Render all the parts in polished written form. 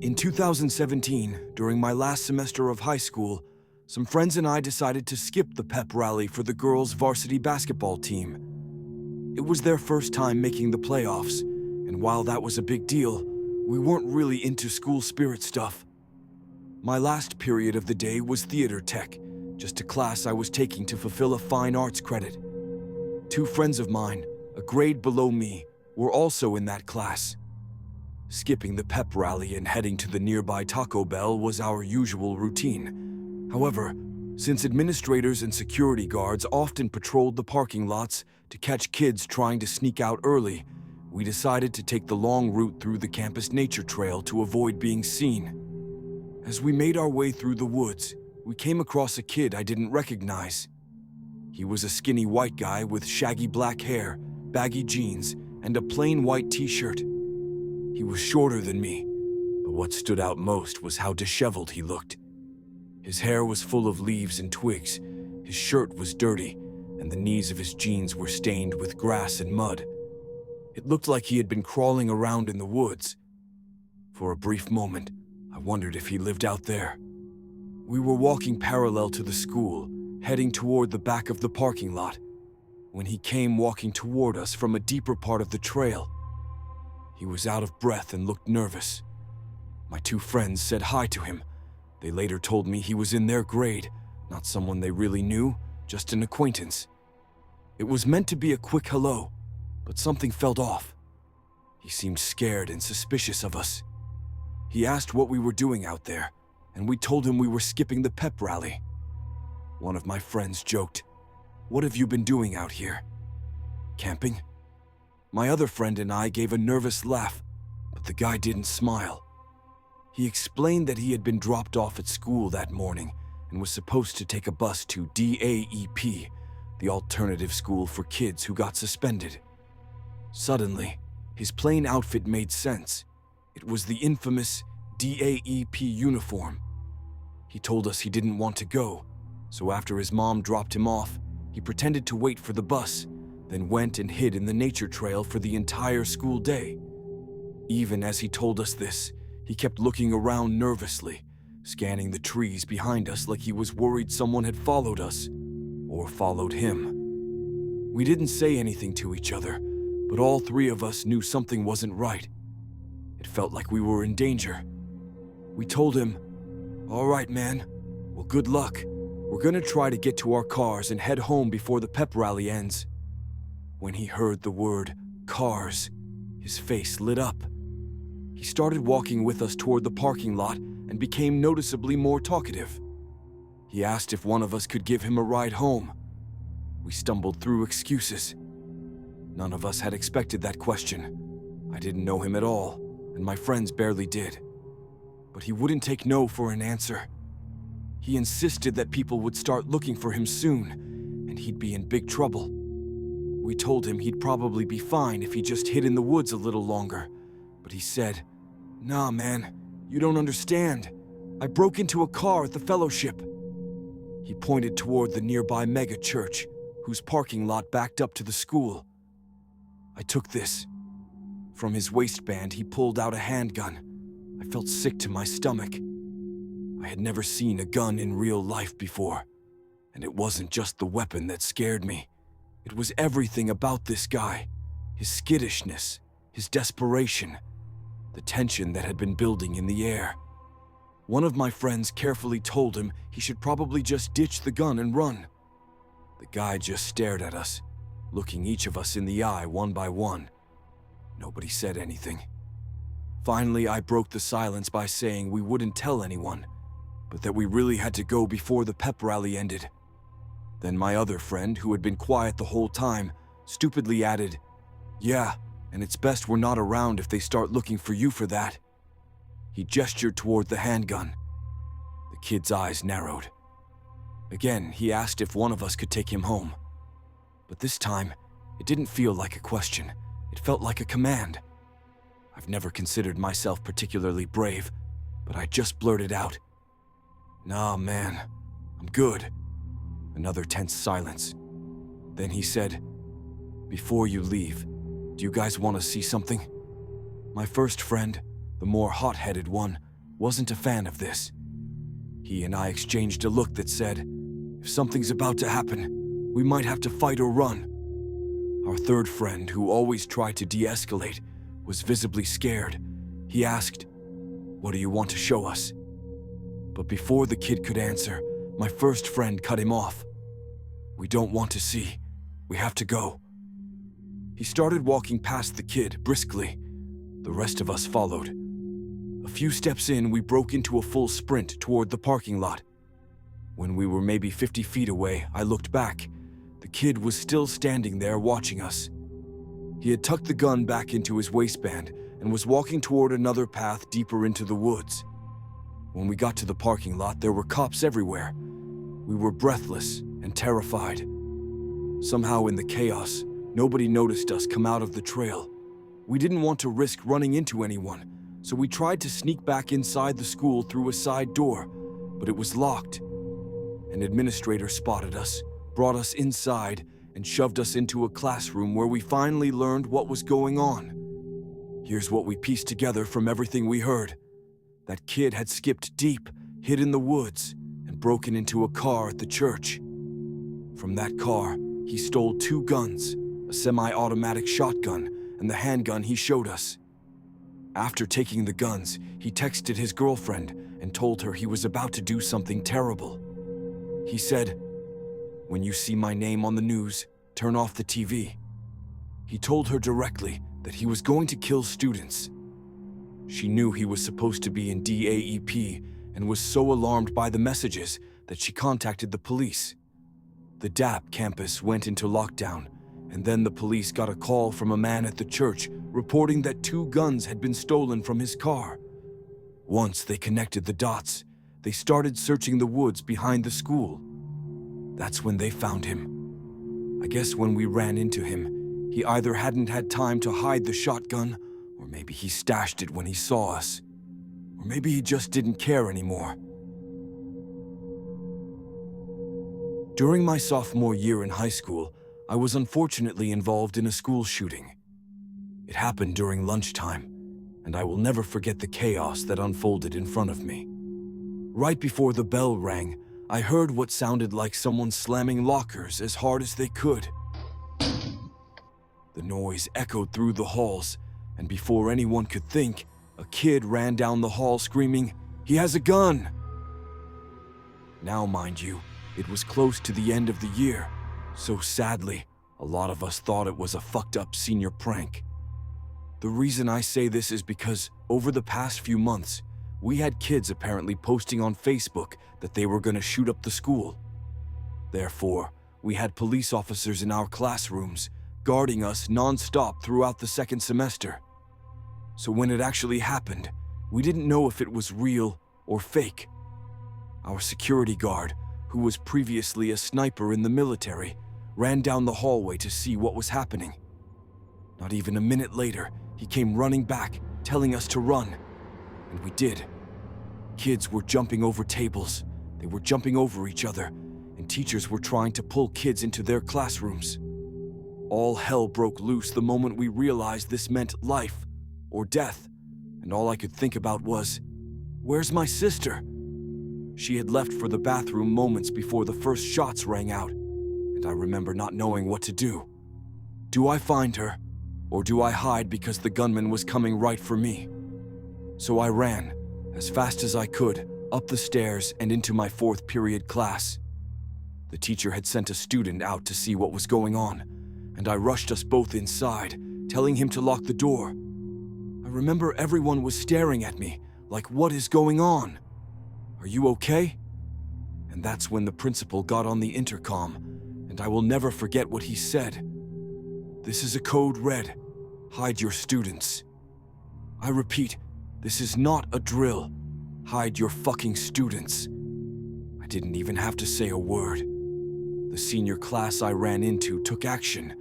In 2017, during my last semester of high school, some friends and I decided to skip the pep rally for the girls' varsity basketball team. It was their first time making the playoffs, and while that was a big deal, we weren't really into school spirit stuff. My last period of the day was theater tech, just a class I was taking to fulfill a fine arts credit. Two friends of mine, a grade below me, were also in that class. Skipping the pep rally and heading to the nearby Taco Bell was our usual routine. However, since administrators and security guards often patrolled the parking lots to catch kids trying to sneak out early, we decided to take the long route through the campus nature trail to avoid being seen. As we made our way through the woods, we came across a kid I didn't recognize. He was a skinny white guy with shaggy black hair, baggy jeans, and a plain white t-shirt. He was shorter than me, but what stood out most was how disheveled he looked. His hair was full of leaves and twigs, his shirt was dirty, and the knees of his jeans were stained with grass and mud. It looked like he had been crawling around in the woods. For a brief moment, I wondered if he lived out there. We were walking parallel to the school, heading toward the back of the parking lot, when he came walking toward us from a deeper part of the trail. He was out of breath and looked nervous. My two friends said hi to him. They later told me he was in their grade, not someone they really knew, just an acquaintance. It was meant to be a quick hello, but something felt off. He seemed scared and suspicious of us. He asked what we were doing out there, and we told him we were skipping the pep rally. One of my friends joked, "What have you been doing out here? Camping?" My other friend and I gave a nervous laugh, but the guy didn't smile. He explained that he had been dropped off at school that morning and was supposed to take a bus to DAEP, the alternative school for kids who got suspended. Suddenly, his plain outfit made sense. It was the infamous DAEP uniform. He told us he didn't want to go, so after his mom dropped him off, he pretended to wait for the bus, then went and hid in the nature trail for the entire school day. Even as he told us this, he kept looking around nervously, scanning the trees behind us like he was worried someone had followed us, or followed him. We didn't say anything to each other, but all three of us knew something wasn't right. It felt like we were in danger. We told him, "All right, man. Well, good luck. We're gonna try to get to our cars and head home before the pep rally ends." When he heard the word cars, his face lit up. He started walking with us toward the parking lot and became noticeably more talkative. He asked if one of us could give him a ride home. We stumbled through excuses. None of us had expected that question. I didn't know him at all, and my friends barely did. But he wouldn't take no for an answer. He insisted that people would start looking for him soon, and he'd be in big trouble. We told him he'd probably be fine if he just hid in the woods a little longer, but he said, "Nah, man, you don't understand. I broke into a car at the fellowship." He pointed toward the nearby mega church, whose parking lot backed up to the school. I took this. From his waistband, he pulled out a handgun. I felt sick to my stomach. I had never seen a gun in real life before, and it wasn't just the weapon that scared me. It was everything about this guy, his skittishness, his desperation, the tension that had been building in the air. One of my friends carefully told him he should probably just ditch the gun and run. The guy just stared at us, looking each of us in the eye one by one. Nobody said anything. Finally, I broke the silence by saying we wouldn't tell anyone, but that we really had to go before the pep rally ended. Then my other friend, who had been quiet the whole time, stupidly added, "Yeah, and it's best we're not around if they start looking for you for that." He gestured toward the handgun. The kid's eyes narrowed. Again, he asked if one of us could take him home. But this time, it didn't feel like a question. It felt like a command. I've never considered myself particularly brave, but I just blurted out, "Nah, man, I'm good." Another tense silence. Then he said, "Before you leave, do you guys want to see something?" My first friend, the more hot-headed one, wasn't a fan of this. He and I exchanged a look that said, if something's about to happen, we might have to fight or run. Our third friend, who always tried to de-escalate, was visibly scared. He asked, "What do you want to show us?" But before the kid could answer, my first friend cut him off. "We don't want to see. We have to go." He started walking past the kid briskly. The rest of us followed. A few steps in, we broke into a full sprint toward the parking lot. When we were maybe 50 feet away, I looked back. The kid was still standing there watching us. He had tucked the gun back into his waistband and was walking toward another path deeper into the woods. When we got to the parking lot, there were cops everywhere. We were breathless and terrified. Somehow in the chaos, nobody noticed us come out of the trail. We didn't want to risk running into anyone, so we tried to sneak back inside the school through a side door, but it was locked. An administrator spotted us, brought us inside, and shoved us into a classroom where we finally learned what was going on. Here's what we pieced together from everything we heard. That kid had skipped deep, hid in the woods, and broken into a car at the church. From that car, he stole 2 guns, a semi-automatic shotgun, and the handgun he showed us. After taking the guns, he texted his girlfriend and told her he was about to do something terrible. He said, "When you see my name on the news, turn off the TV." He told her directly that he was going to kill students. She knew he was supposed to be in DAEP and was so alarmed by the messages that she contacted the police. The DAP campus went into lockdown, and then the police got a call from a man at the church reporting that 2 guns had been stolen from his car. Once they connected the dots, they started searching the woods behind the school. That's when they found him. I guess when we ran into him, he either hadn't had time to hide the shotgun, or maybe he stashed it when he saw us. Or maybe he just didn't care anymore. During my sophomore year in high school, I was unfortunately involved in a school shooting. It happened during lunchtime, and I will never forget the chaos that unfolded in front of me. Right before the bell rang, I heard what sounded like someone slamming lockers as hard as they could. The noise echoed through the halls, and before anyone could think, a kid ran down the hall screaming, "He has a gun!" Now, mind you, it was close to the end of the year, so sadly, a lot of us thought it was a fucked up senior prank. The reason I say this is because, over the past few months, we had kids apparently posting on Facebook that they were going to shoot up the school. Therefore, we had police officers in our classrooms, guarding us non-stop throughout the second semester. So when it actually happened, we didn't know if it was real or fake. Our security guard, who was previously a sniper in the military, ran down the hallway to see what was happening. Not even a minute later, he came running back, telling us to run. And we did. Kids were jumping over tables, they were jumping over each other, and teachers were trying to pull kids into their classrooms. All hell broke loose the moment we realized this meant life or death, and all I could think about was, where's my sister? She had left for the bathroom moments before the first shots rang out, and I remember not knowing what to do. Do I find her, or do I hide because the gunman was coming right for me? So I ran, as fast as I could, up the stairs and into my 4th period class. The teacher had sent a student out to see what was going on, and I rushed us both inside, telling him to lock the door. I remember everyone was staring at me, like, what is going on? Are you okay? And that's when the principal got on the intercom, and I will never forget what he said. This is a code red. Hide your students. I repeat, this is not a drill. Hide your fucking students. I didn't even have to say a word. The senior class I ran into took action.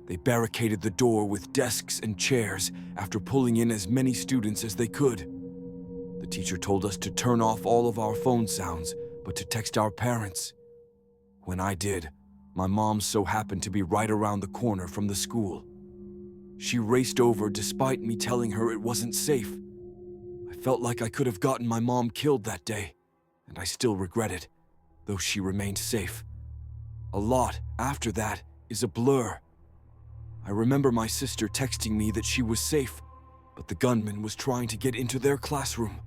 They barricaded the door with desks and chairs after pulling in as many students as they could. The teacher told us to turn off all of our phone sounds, but to text our parents. When I did, my mom so happened to be right around the corner from the school. She raced over despite me telling her it wasn't safe. I felt like I could have gotten my mom killed that day, and I still regret it, though she remained safe. A lot after that is a blur. I remember my sister texting me that she was safe, but the gunman was trying to get into their classroom.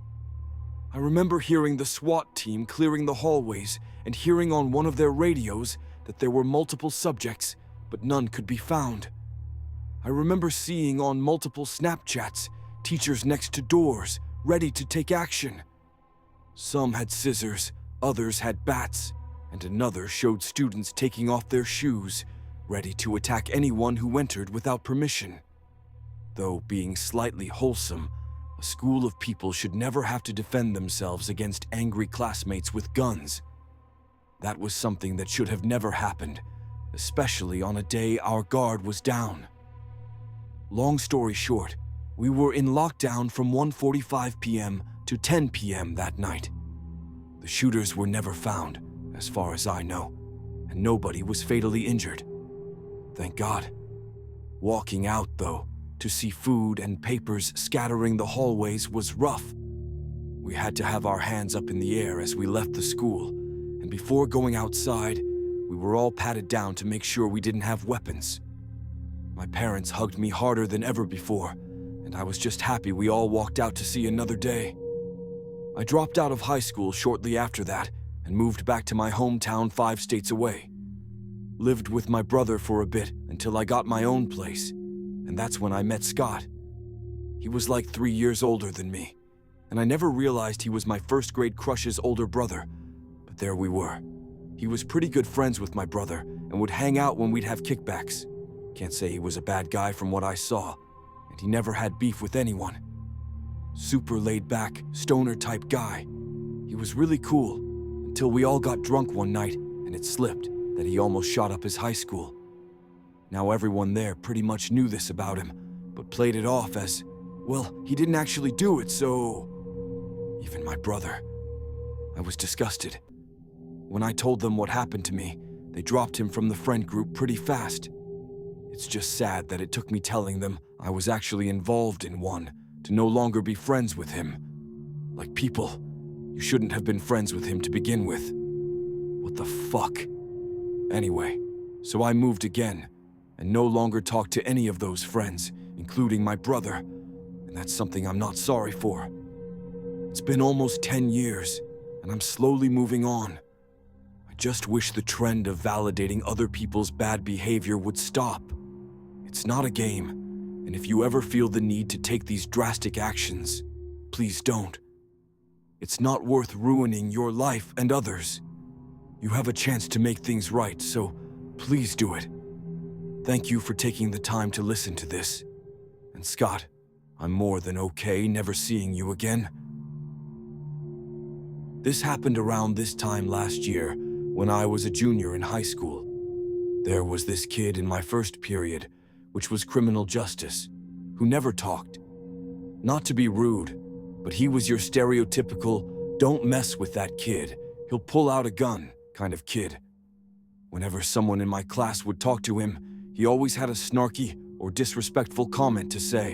I remember hearing the SWAT team clearing the hallways and hearing on one of their radios that there were multiple subjects, but none could be found. I remember seeing on multiple Snapchats teachers next to doors, ready to take action. Some had scissors, others had bats, and another showed students taking off their shoes, ready to attack anyone who entered without permission. Though being slightly wholesome, a school of people should never have to defend themselves against angry classmates with guns. That was something that should have never happened, especially on a day our guard was down. Long story short, we were in lockdown from 1:45 p.m. to 10 p.m. that night. The shooters were never found, as far as I know, and nobody was fatally injured. Thank God. Walking out, though, to see food and papers scattering the hallways was rough. We had to have our hands up in the air as we left the school, and before going outside, we were all patted down to make sure we didn't have weapons. My parents hugged me harder than ever before, and I was just happy we all walked out to see another day. I dropped out of high school shortly after that and moved back to my hometown 5 states away. Lived with my brother for a bit until I got my own place, and that's when I met Scott. He was like 3 years older than me, and I never realized he was my first grade crush's older brother, but there we were. He was pretty good friends with my brother and would hang out when we'd have kickbacks. Can't say he was a bad guy from what I saw, and he never had beef with anyone. Super laid-back, stoner-type guy. He was really cool, until we all got drunk one night and it slipped that he almost shot up his high school. Now everyone there pretty much knew this about him, but played it off as, well, he didn't actually do it, so... Even my brother. I was disgusted. When I told them what happened to me, they dropped him from the friend group pretty fast. It's just sad that it took me telling them I was actually involved in one to no longer be friends with him. Like people, you shouldn't have been friends with him to begin with. What the fuck? Anyway, so I moved again, and no longer talk to any of those friends, including my brother, and that's something I'm not sorry for. It's been almost 10 years, and I'm slowly moving on. I just wish the trend of validating other people's bad behavior would stop. It's not a game, and if you ever feel the need to take these drastic actions, please don't. It's not worth ruining your life and others. You have a chance to make things right, so please do it. Thank you for taking the time to listen to this. And Scott, I'm more than okay never seeing you again. This happened around this time last year when I was a junior in high school. There was this kid in my first period, which was criminal justice, who never talked. Not to be rude, but he was your stereotypical, don't mess with that kid, he'll pull out a gun kind of kid. Whenever someone in my class would talk to him, he always had a snarky or disrespectful comment to say.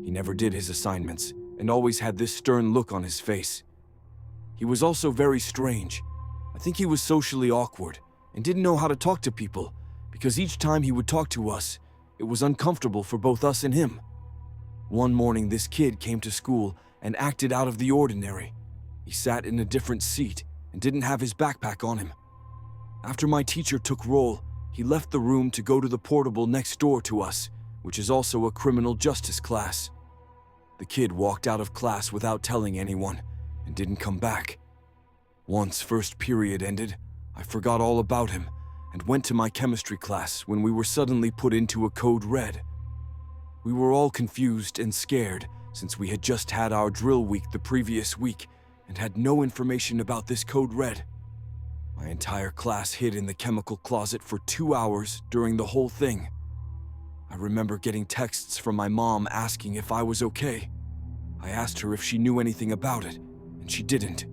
He never did his assignments and always had this stern look on his face. He was also very strange. I think he was socially awkward and didn't know how to talk to people because each time he would talk to us, it was uncomfortable for both us and him. One morning, this kid came to school and acted out of the ordinary. He sat in a different seat and didn't have his backpack on him. After my teacher took roll, he left the room to go to the portable next door to us, which is also a criminal justice class. The kid walked out of class without telling anyone and didn't come back. Once first period ended, I forgot all about him and went to my chemistry class when we were suddenly put into a code red. We were all confused and scared since we had just had our drill week the previous week and had no information about this code red. My entire class hid in the chemical closet for 2 hours during the whole thing. I remember getting texts from my mom asking if I was okay. I asked her if she knew anything about it, and she didn't.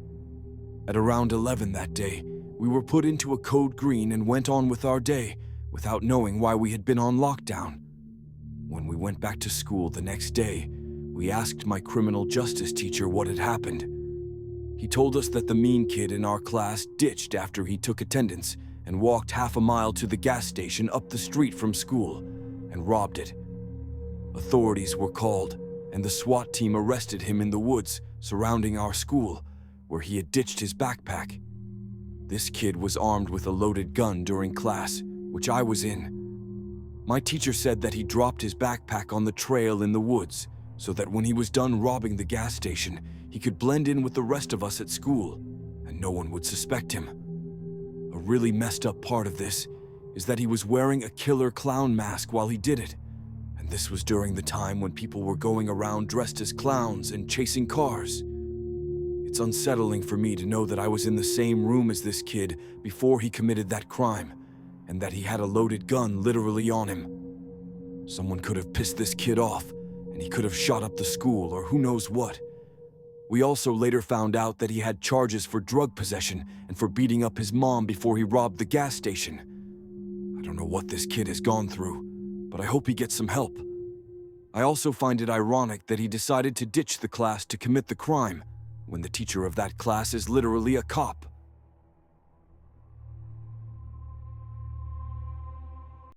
At around 11 that day, we were put into a code green and went on with our day without knowing why we had been on lockdown. When we went back to school the next day, We asked my criminal justice teacher what had happened. He told us that the mean kid in our class ditched after he took attendance and walked half a mile to the gas station up the street from school and robbed it. Authorities were called, and the SWAT team arrested him in the woods surrounding our school, where he had ditched his backpack. This kid was armed with a loaded gun during class, which I was in. My teacher said that he dropped his backpack on the trail in the woods so that when he was done robbing the gas station, he could blend in with the rest of us at school, and no one would suspect him. A really messed up part of this is that he was wearing a killer clown mask while he did it, and this was during the time when people were going around dressed as clowns and chasing cars. It's unsettling for me to know that I was in the same room as this kid before he committed that crime, and that he had a loaded gun literally on him. Someone could have pissed this kid off, and he could have shot up the school or who knows what. We also later found out that he had charges for drug possession and for beating up his mom before he robbed the gas station. I don't know what this kid has gone through, but I hope he gets some help. I also find it ironic that he decided to ditch the class to commit the crime, when the teacher of that class is literally a cop.